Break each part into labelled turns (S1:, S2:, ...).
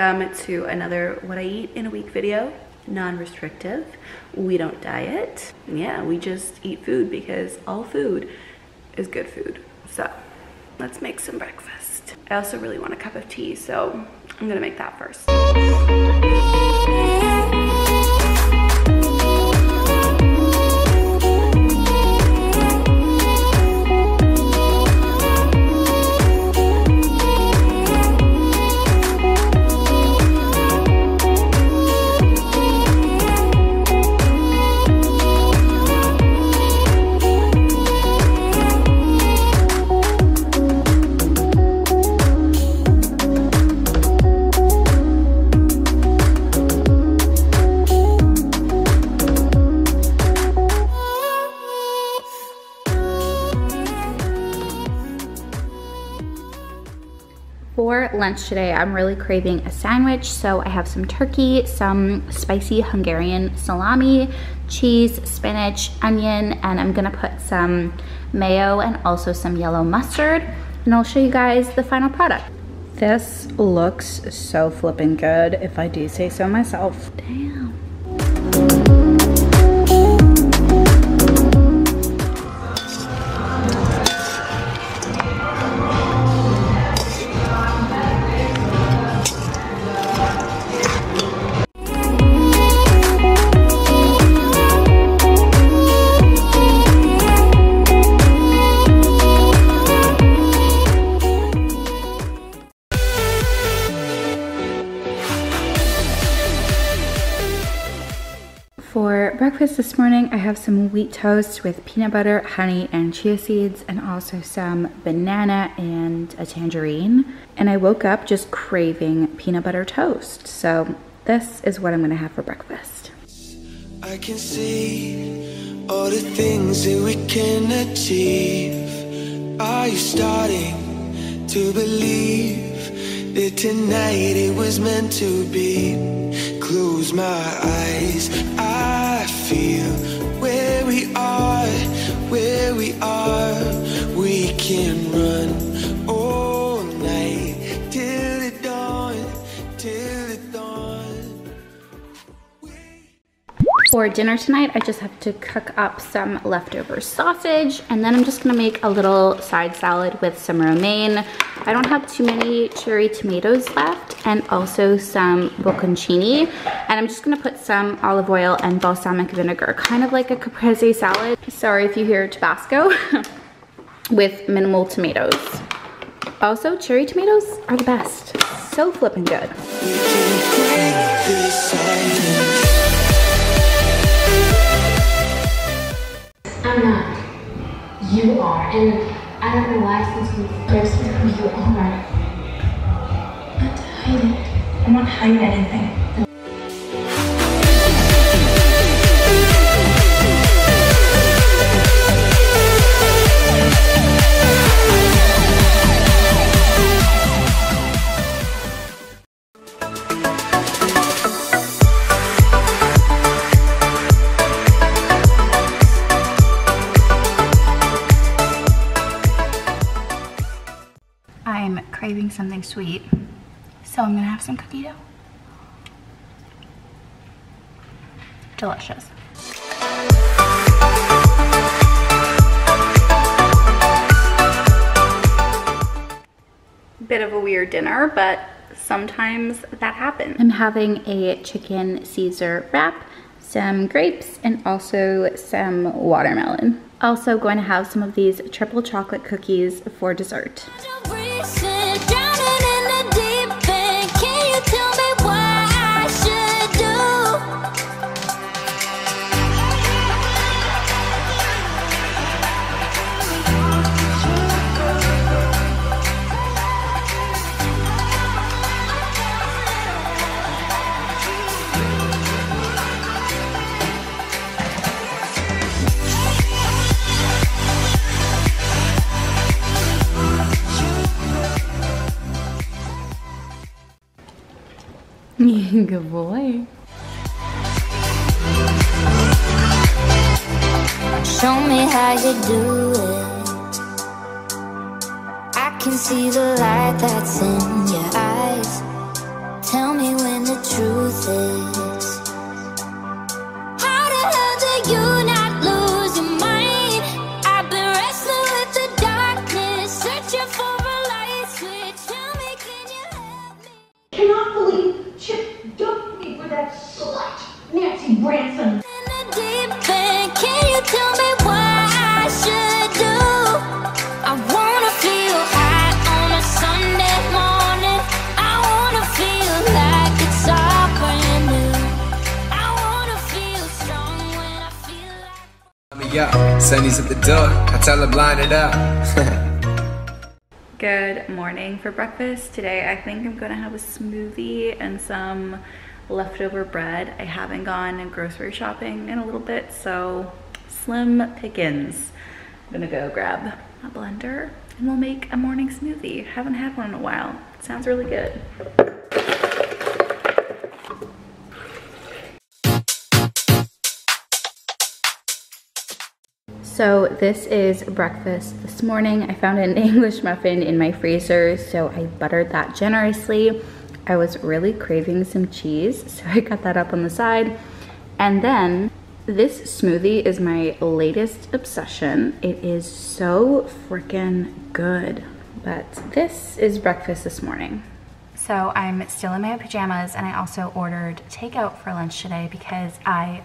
S1: welcome to another What I Eat in a Week video. Non-restrictive. We don't diet. Yeah, we just eat food because all food is good food. So let's make some breakfast. I also really want a cup of tea, so I'm gonna make that first. For lunch today, I'm really craving a sandwich, so I have some turkey, some spicy Hungarian salami, cheese, spinach, onion, and I'm gonna put some mayo and also some yellow mustard, and I'll show you guys the final product. This looks so flippin' good, if I do say so myself. Damn. For breakfast this morning, I have some wheat toast with peanut butter, honey, and chia seeds, and also some banana and a tangerine. And I woke up just craving peanut butter toast. So this is what I'm gonna have for breakfast.
S2: I can see all the things that we can achieve. Are you starting to believe that tonight it was meant to be? Close my eyes, I feel where we are, we can run all night till the dawn, till the dawn.
S1: For dinner tonight, I just have to cook up some leftover sausage, and then I'm just gonna make a little side salad with some romaine. I don't have too many cherry tomatoes left, and also some bocconcini, and I'm just gonna put some olive oil and balsamic vinegar, kind of like a caprese salad. Sorry if you hear Tabasco, with minimal tomatoes. Also, cherry tomatoes are the best. So flippin' good.
S3: I'm not. You are. And I don't know why since we first met who you are. Not to hide it. I'm not hiding anything.
S1: I'm craving something sweet, so I'm gonna have some cookie dough. Delicious. Bit of a weird dinner, but sometimes that happens. I'm having a chicken Caesar wrap, some grapes, and also some watermelon. Also going to have some of these triple chocolate cookies for dessert. Good boy.
S4: Show me how you do it. I can see the light that's in your eyes. Tell me when the truth is. How the hell do you not lose your mind? I've been wrestling with the darkness, searching for a light switch. Tell me, can you help me?
S5: Cannot believe Chip dumped me for that slut, Nancy Branson.
S4: In the deep end, can you tell me what I should do? I wanna feel high on a Sunday morning. I wanna feel like it's all brand new. I wanna feel strong when I feel like
S2: Yeah, Sunny's at the door. I tell her blind it up.
S1: Good morning. For breakfast today, I think I'm gonna have a smoothie and some leftover bread. I haven't gone grocery shopping in a little bit, so slim pickings. I'm gonna go grab a blender and we'll make a morning smoothie. Haven't had one in a while. It sounds really good. So this is breakfast this morning. I found an English muffin in my freezer, so I buttered that generously. I was really craving some cheese, so I cut that up on the side. And then this smoothie is my latest obsession. It is so freaking good. But this is breakfast this morning. So I'm still in my pajamas, and I also ordered takeout for lunch today because I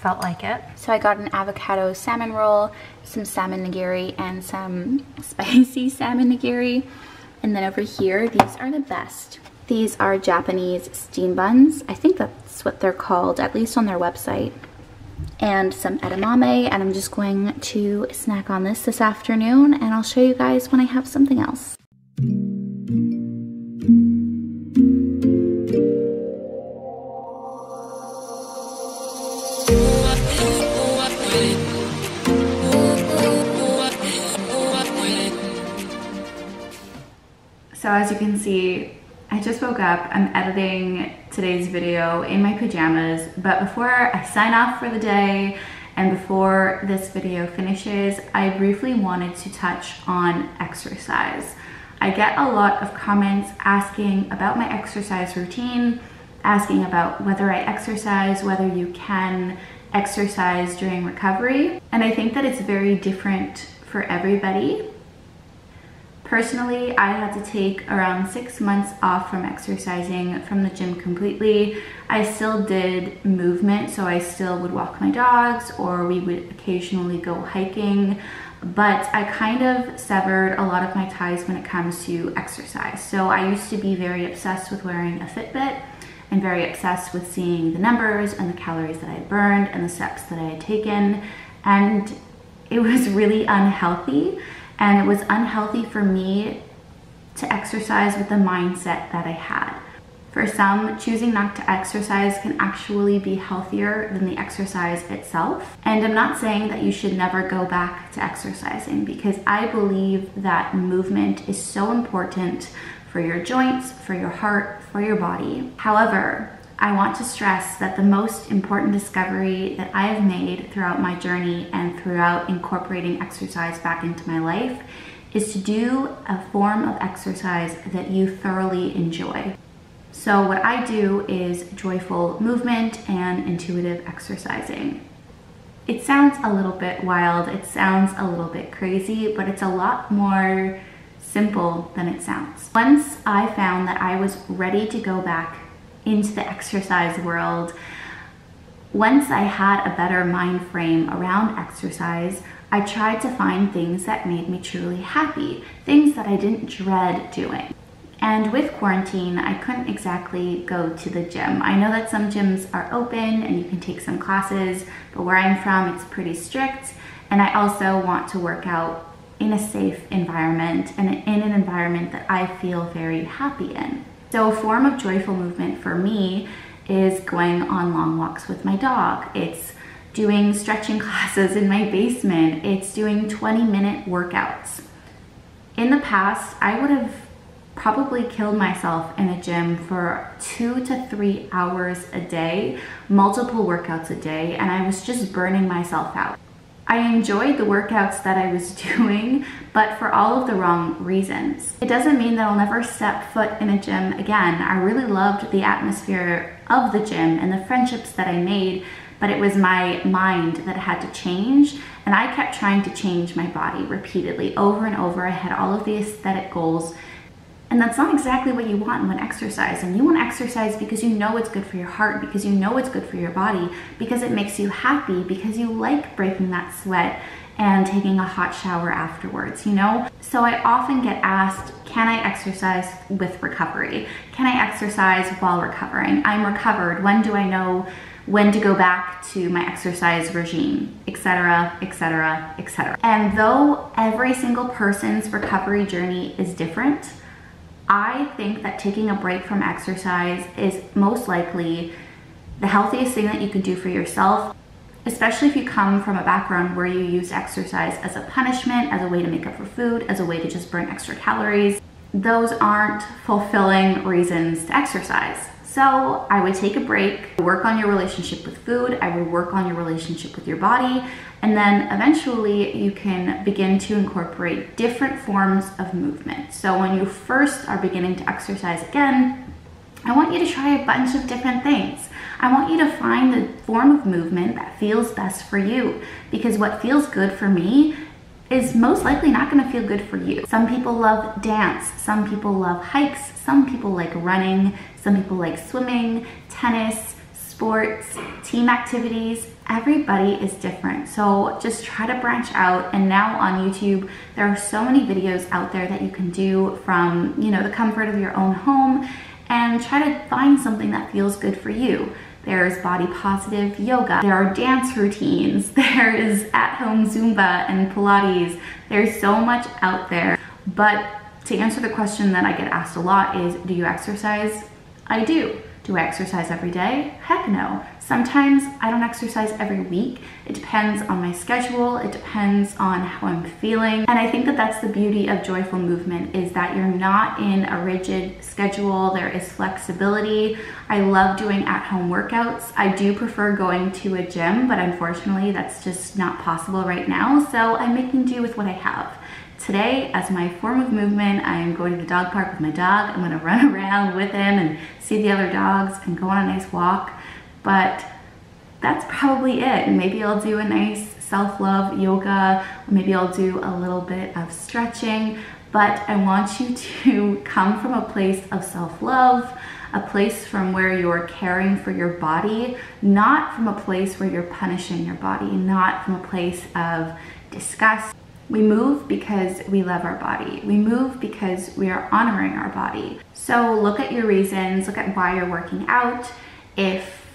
S1: felt like it. So I got an avocado salmon roll, some salmon nigiri, and some spicy salmon nigiri. And then over here, these are the best. These are Japanese steam buns. I think that's what they're called, at least on their website. And some edamame, and I'm just going to snack on this afternoon, and I'll show you guys when I have something else. So as you can see, I just woke up. I'm editing today's video in my pajamas, but before I sign off for the day and before this video finishes, I briefly wanted to touch on exercise. I get a lot of comments asking about my exercise routine, asking about whether I exercise, whether you can exercise during recovery, and I think that it's very different for everybody. Personally, I had to take around 6 months off from exercising from the gym completely. I still did movement, so I still would walk my dogs, or we would occasionally go hiking, but I kind of severed a lot of my ties when it comes to exercise. So I used to be very obsessed with wearing a Fitbit and very obsessed with seeing the numbers and the calories that I had burned and the steps that I had taken, and it was really unhealthy. And it was unhealthy for me to exercise with the mindset that I had. For some, choosing not to exercise can actually be healthier than the exercise itself. And I'm not saying that you should never go back to exercising, because I believe that movement is so important for your joints, for your heart, for your body. However, I want to stress that the most important discovery that I have made throughout my journey and throughout incorporating exercise back into my life is to do a form of exercise that you thoroughly enjoy. So what I do is joyful movement and intuitive exercising. It sounds a little bit wild, it sounds a little bit crazy, but it's a lot more simple than it sounds. Once I found that I was ready to go back into the exercise world, once I had a better mind frame around exercise, I tried to find things that made me truly happy, things that I didn't dread doing. And with quarantine, I couldn't exactly go to the gym. I know that some gyms are open and you can take some classes, but where I'm from, it's pretty strict. And I also want to work out in a safe environment and in an environment that I feel very happy in. So a form of joyful movement for me is going on long walks with my dog. It's doing stretching classes in my basement. It's doing 20-minute workouts. In the past, I would have probably killed myself in a gym for 2 to 3 hours a day, multiple workouts a day, and I was just burning myself out. I enjoyed the workouts that I was doing, but for all of the wrong reasons. It doesn't mean that I'll never step foot in a gym again. I really loved the atmosphere of the gym and the friendships that I made, but it was my mind that had to change, and I kept trying to change my body repeatedly over and over. I had all of the aesthetic goals, and that's not exactly what you want when exercising. You want to exercise because you know it's good for your heart, because you know it's good for your body, because it makes you happy, because you like breaking that sweat and taking a hot shower afterwards, you know? So I often get asked, can I exercise with recovery? Can I exercise while recovering? I'm recovered. When do I know when to go back to my exercise regime, etc., etc., etc. And though every single person's recovery journey is different, I think that taking a break from exercise is most likely the healthiest thing that you can do for yourself, especially if you come from a background where you use exercise as a punishment, as a way to make up for food, as a way to just burn extra calories. Those aren't fulfilling reasons to exercise. So I would take a break, work on your relationship with food, I would work on your relationship with your body, and then eventually you can begin to incorporate different forms of movement. So when you first are beginning to exercise again, I want you to try a bunch of different things. I want you to find the form of movement that feels best for you, because what feels good for me is most likely not going to feel good for you. Some people love dance, some people love hikes, some people like running, some people like swimming, tennis, sports, team activities. Everybody is different. So just try to branch out. And now on YouTube, there are so many videos out there that you can do from, you know, the comfort of your own home, and try to find something that feels good for you. There's body positive yoga, there are dance routines, there is at-home Zumba and Pilates. There's so much out there. But to answer the question that I get asked a lot is, do you exercise? I do. Do I exercise every day? Heck no. Sometimes I don't exercise every week. It depends on my schedule. It depends on how I'm feeling. And I think that that's the beauty of joyful movement, is that you're not in a rigid schedule. There is flexibility. I love doing at-home workouts. I do prefer going to a gym, but unfortunately that's just not possible right now. So I'm making do with what I have. Today, as my form of movement, I am going to the dog park with my dog. I'm gonna run around with him and see the other dogs and go on a nice walk. But that's probably it. Maybe I'll do a nice self-love yoga, or maybe I'll do a little bit of stretching. But I want you to come from a place of self-love, a place from where you're caring for your body, not from a place where you're punishing your body, not from a place of disgust. We move because we love our body. We move because we are honoring our body. So look at your reasons, look at why you're working out. If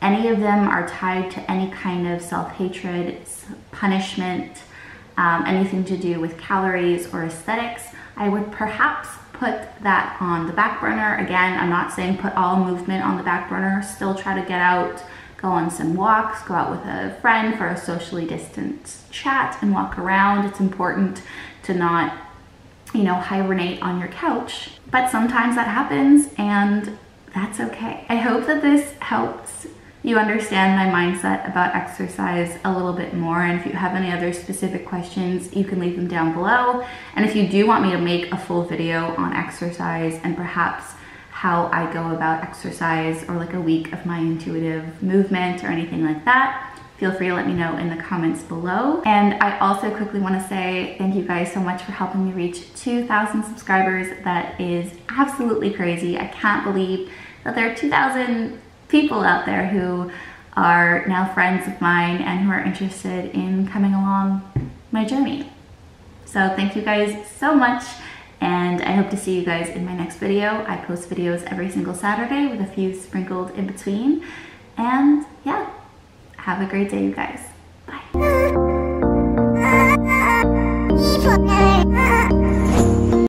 S1: any of them are tied to any kind of self-hatred, punishment, anything to do with calories or aesthetics, I would perhaps put that on the back burner. Again, I'm not saying put all movement on the back burner. Still try to get out, go on some walks, go out with a friend for a socially distanced chat and walk around. It's important to not, you know, hibernate on your couch. But sometimes that happens, and that's okay. I hope that this helps you understand my mindset about exercise a little bit more. And if you have any other specific questions, you can leave them down below. And if you do want me to make a full video on exercise and perhaps how I go about exercise, or like a week of my intuitive movement or anything like that, feel free to let me know in the comments below. And I also quickly want to say thank you guys so much for helping me reach 2,000 subscribers. That is absolutely crazy. I can't believe that there are 2,000 people out there who are now friends of mine and who are interested in coming along my journey. So thank you guys so much. And I hope to see you guys in my next video. I post videos every single Saturday with a few sprinkled in between. And yeah, have a great day, you guys. Bye.